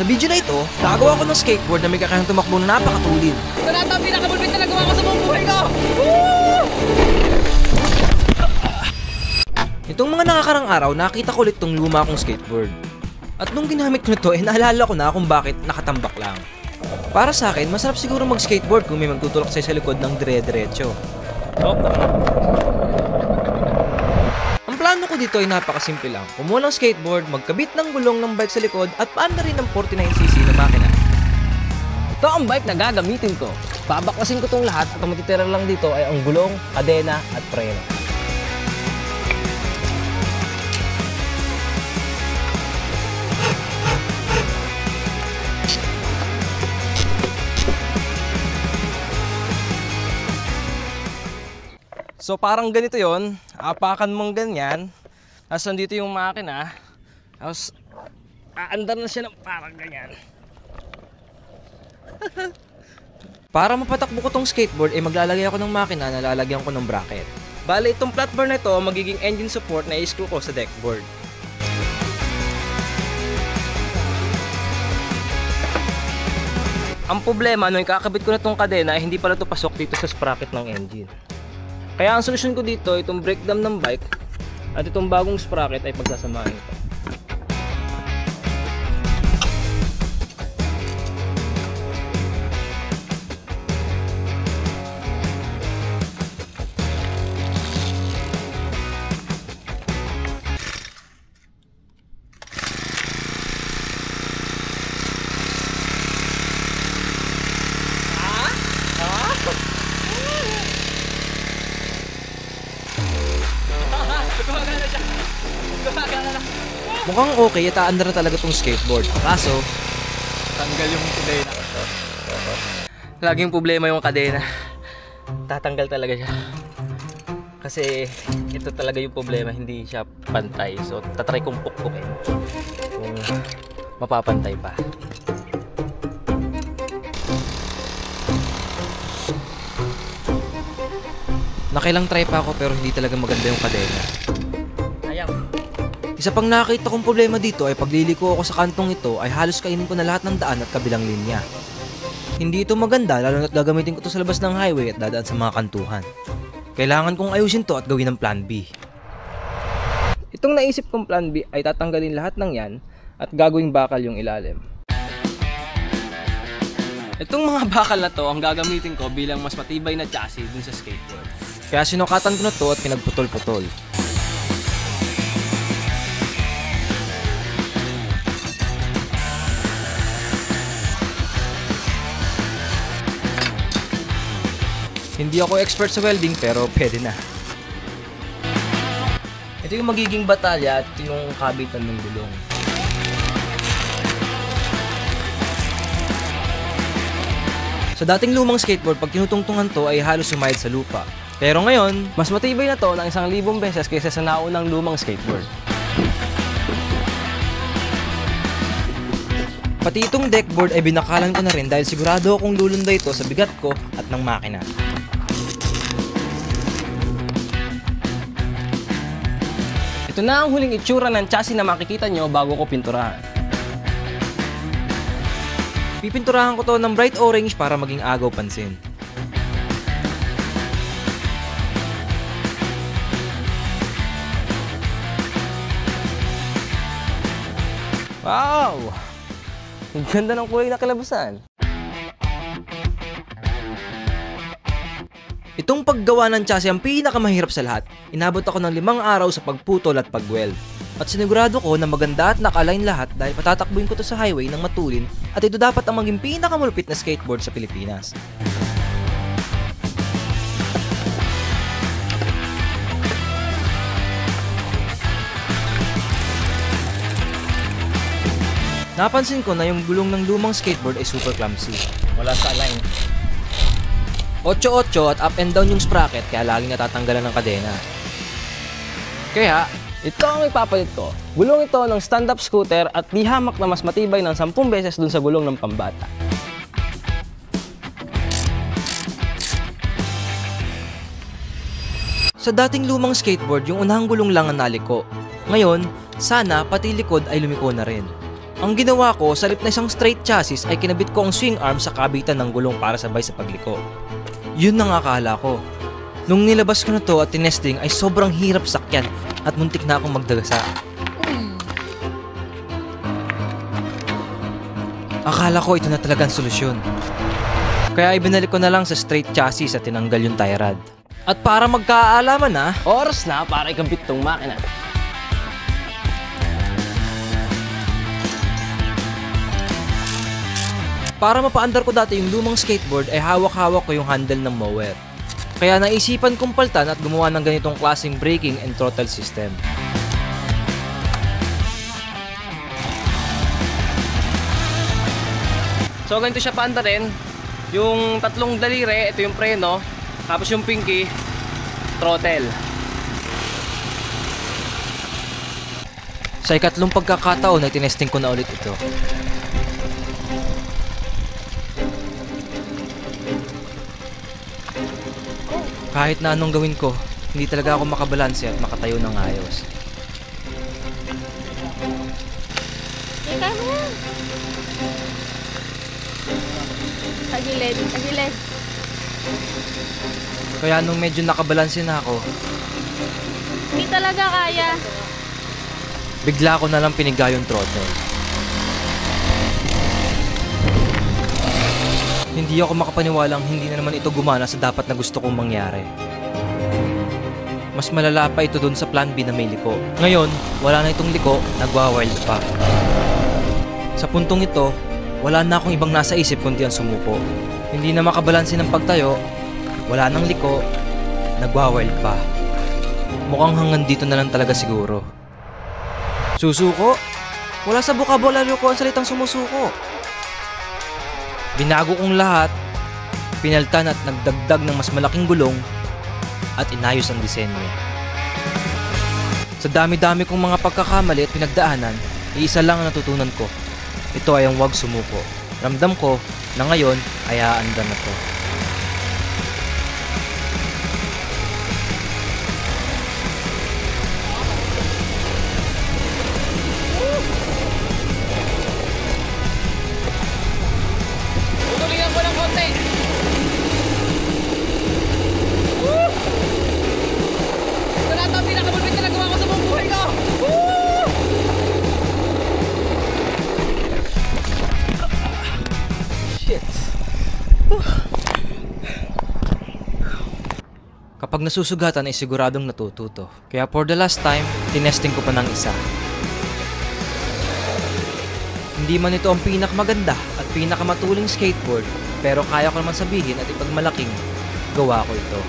Sa video na ito, gagawa ko ng skateboard na may kakayang tumakbo na napakatulid. Ito na ito ang pinakabulbit na nagawa ko sa buong buhay ko! Itong mga nakakarang araw, nakita ko ulit tong luma kong skateboard. At nung ginamit ko na to, naalala ko na kung bakit nakatambak lang. Para sa akin, masarap siguro mag-skateboard kung may magtutulak sa'yo sa likod ng dire-diretso. Ang plano ko dito ay napakasimple lang. Kumuha ng skateboard, magkabit ng gulong ng bike sa likod at paan na rin ng 49cc na makina. Ito ang bike na gagamitin ko. Babaklasin ko itong lahat at ang matitira lang dito ay ang gulong, kadena at preno. So parang ganito yon, apakan mong ganyan, tapos nandito yung makina, tapos aandar na siya ng parang ganyan. Para mapatakbo ko tong skateboard ay maglalagay ako ng makina na lalagyan ko ng bracket. Bale itong flat bar na ito magiging engine support na i-screw ko sa deckboard. Ang problema nung ikakabit ko na itong kadena ay hindi pala ito pasok dito sa sprocket ng engine. Kaya ang solusyon ko dito, itong brake dam ng bike at itong bagong sprocket ay pagsasamahin ito. Mukhang okay at aandar na talaga tong skateboard. Kaso, Tanggal yung kadena. Laging problema yung kadena. Tatanggal talaga siya. Kasi ito talaga yung problema, hindi siya pantay. So tatry kong pukpukin kung mapapantay pa. nakailang try pa ako pero hindi talaga maganda yung kadena. Isa pang nakita kong problema dito ay pagliliko ako sa kantong ito ay halos kainin ko na lahat ng daan at kabilang linya. Hindi ito maganda lalo na't gagamitin ko ito sa labas ng highway at dadaan sa mga kantuhan. Kailangan kong ayusin to at gawin ng plan B. Itong naisip kong plan B ay tatanggalin lahat ng yan at gagawing bakal yung ilalim. Itong mga bakal na to ang gagamitin ko bilang mas matibay na chassis dun sa skateboard. Kaya sinukatan ko na to at pinagputol-putol. Hindi ako expert sa welding pero pwede na. Ito yung magiging batalya at ito yung kabitan ng gulong. Sa dating lumang skateboard, pag tinutungtungan to ay halos sumayad sa lupa. Pero ngayon, Mas matibay na to ng 1,000 beses kaysa sa naunang lumang skateboard. pati itong deckboard ay binakalan ko na rin dahil sigurado akong lulunday ito sa bigat ko at ng makina. Ito na ang huling itsura ng chassis na makikita nyo bago ko pinturahan. Pipinturahan ko to ng bright orange para maging agaw pansin. Wow! Ang ganda ng kulay na kalabasan. Itong paggawa ng chassis ang pinakamahirap sa lahat. Inabot ako ng 5 araw sa pagputol at pagweld. At sinigurado ko na maganda at naka-align lahat dahil patatakbuhin ko to sa highway ng matulin at ito dapat ang maging pinakamalupit na skateboard sa Pilipinas. Napansin ko na yung gulong ng lumang skateboard ay super clumsy. Wala sa align. 8-8 at up and down yung sprocket kaya laging natatanggalan ng kadena. Kaya, ito ang ipapalit ko. Gulong ito ng stand-up scooter at di hamak na mas matibay ng 10 beses dun sa gulong ng pambata. Sa dating lumang skateboard, yung unahang gulong lang ang naliko. Ngayon, sana pati likod ay lumiko na rin. Ang ginawa ko, sa halip na isang straight chassis ay kinabit ko ang swing arm sa kabitan ng gulong para sabay sa pagliko. Yun ang akala ko. Nung nilabas ko na to at tinesting ay sobrang hirap sakyan at muntik na akong magdagasa. Akala ko ito na talagang solusyon. Kaya ibinalik ko na lang sa straight chassis at tinanggal yung tie rod. At para magkaalaman na, Oras na para ikabit tong makina. para mapaandar ko dati yung lumang skateboard ay hawak-hawak ko yung handle ng mower. Kaya naisipan kong paltan at gumawa ng ganitong klaseng braking and throttle system. So ganito siya paandarin. Yung tatlong daliri, ito yung preno. Tapos yung pinky, throttle. Sa ikatlong pagkakataon ay tinesting ko na ulit ito. Kahit na anong gawin ko, hindi talaga ako makabalanse at makatayo ng ayos. Teka mo. Agilid, agilid. Kaya nung medyo nakabalanse na ako, Hindi talaga kaya. bigla ko na lang piniga yung throttle. Hindi ako makapaniwalang hindi na naman ito gumana sa dapat na gusto kong mangyari. Mas malala pa ito dun sa plan B na may liko. Ngayon, wala na itong liko, nagwa-wild pa. Sa puntong ito, wala na akong ibang nasa isip kundi ang sumuko. Hindi na makabalansin ng pagtayo, wala nang liko, nagwa-wild pa. Mukhang hanggang dito na lang talaga siguro. Susuko? Wala sa bokabularyo ko ang salitang sumusuko. Binago kong lahat, pinaltan at nagdagdag ng mas malaking gulong at inayos ang disenyo. Sa dami-dami kong mga pagkakamali at pinagdaanan, iisa lang ang natutunan ko. Ito ay ang huwag sumuko. Ramdam ko na ngayon ay aandar na to. Tutulingan ko ng konti. Ito na ito ang pinakamulbit na nagawa ko sa buong buhay ko. Shit. Kapag nasusugatan ay siguradong natututo. Kaya for the last time, tinesting ko pa ng isa. Hindi man ito ang pinakamaganda at pinakamatuling skateboard, pero kaya ko naman sabihin at ipagmalaking gawa ko ito.